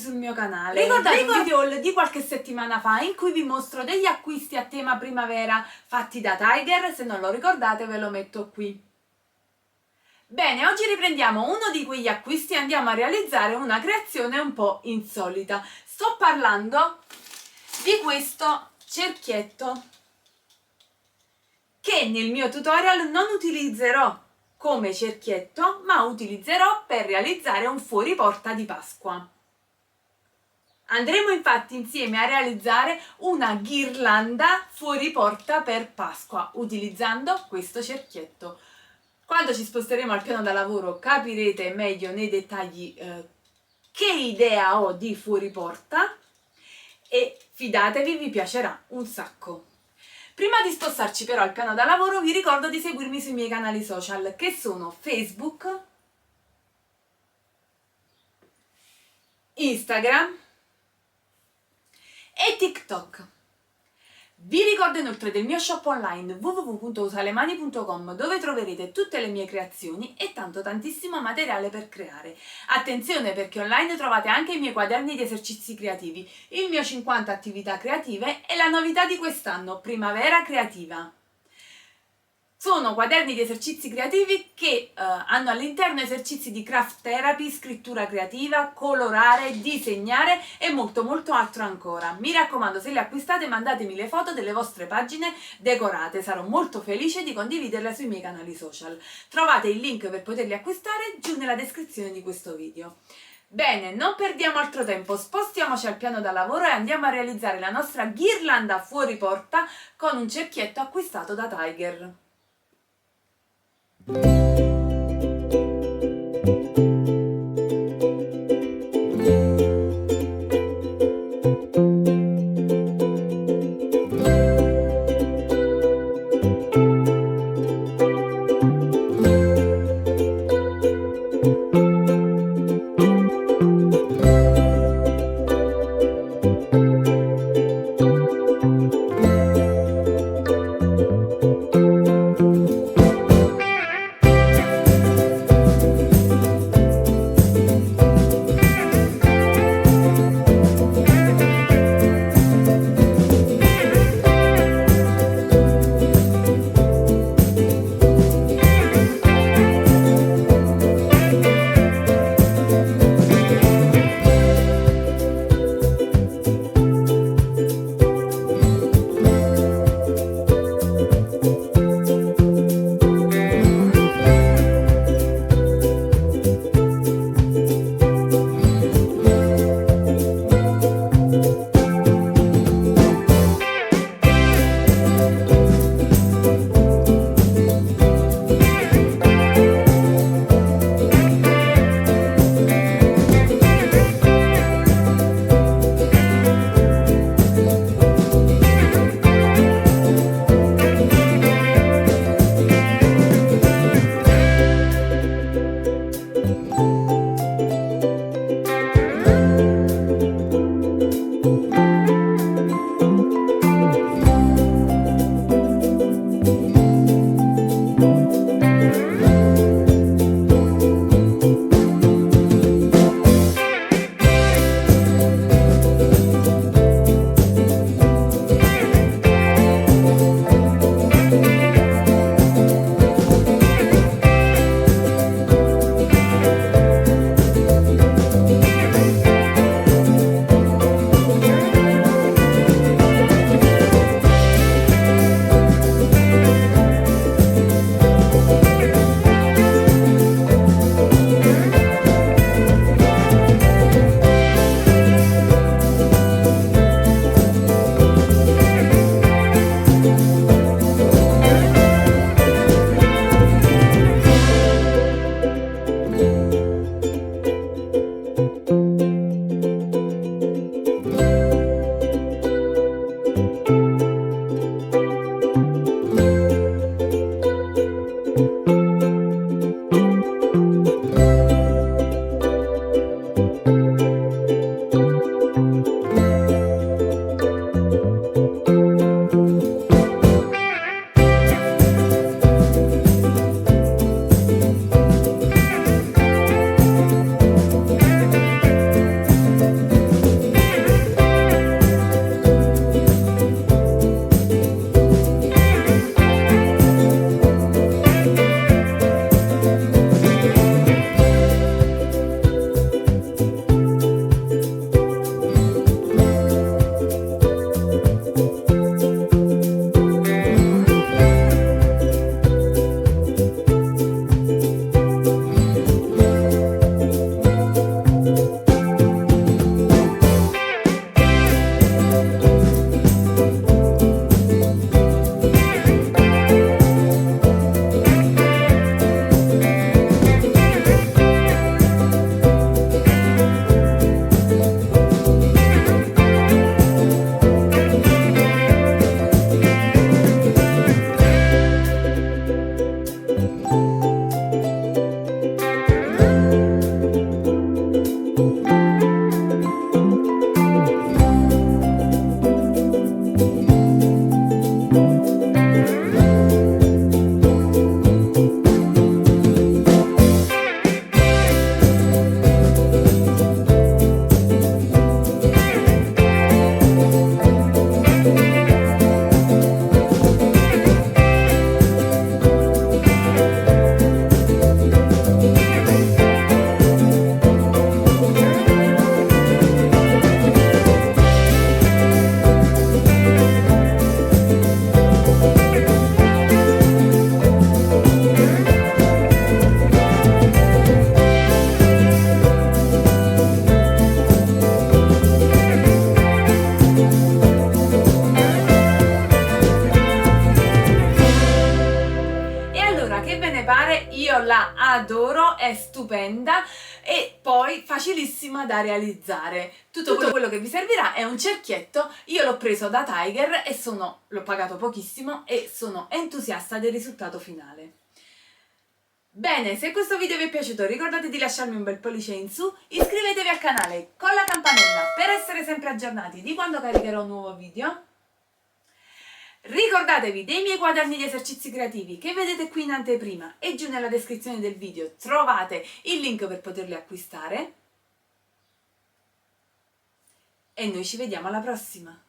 sul mio canale. Ricordate il video haul di qualche settimana fa in cui vi mostro degli acquisti a tema primavera fatti da Tiger? Se non lo ricordate ve lo metto qui. Bene, oggi riprendiamo uno di quegli acquisti e andiamo a realizzare una creazione un po' insolita. Sto parlando di questo cerchietto che nel mio tutorial non utilizzerò come cerchietto, ma utilizzerò per realizzare un fuoriporta di Pasqua. Andremo infatti insieme a realizzare una ghirlanda fuori porta per Pasqua, utilizzando questo cerchietto. Quando ci sposteremo al piano da lavoro capirete meglio nei dettagli che idea ho di fuori porta e fidatevi, vi piacerà un sacco. Prima di spostarci però al piano da lavoro vi ricordo di seguirmi sui miei canali social che sono Facebook, Instagram e TikTok. Vi ricordo inoltre del mio shop online www.usalemani.com dove troverete tutte le mie creazioni e tantissimo materiale per creare. Attenzione perché online trovate anche i miei quaderni di esercizi creativi, il mio 50 attività creative e la novità di quest'anno, Primavera Creativa. Sono quaderni di esercizi creativi che hanno all'interno esercizi di craft therapy, scrittura creativa, colorare, disegnare e molto altro ancora. Mi raccomando, se li acquistate mandatemi le foto delle vostre pagine decorate, sarò molto felice di condividerle sui miei canali social. Trovate il link per poterli acquistare giù nella descrizione di questo video. Bene, non perdiamo altro tempo, spostiamoci al piano da lavoro e andiamo a realizzare la nostra ghirlanda fuori porta con un cerchietto acquistato da Tiger. la adoro, è stupenda e poi facilissima da realizzare. Tutto quello che vi servirà è un cerchietto. Io l'ho preso da Tiger e l'ho pagato pochissimo e sono entusiasta del risultato finale. Bene, se questo video vi è piaciuto ricordate di lasciarmi un bel pollice in su, iscrivetevi al canale con la campanella per essere sempre aggiornati di quando caricherò un nuovo video. Ricordatevi dei miei quaderni di esercizi creativi che vedete qui in anteprima e giù nella descrizione del video trovate il link per poterli acquistare. E noi ci vediamo alla prossima!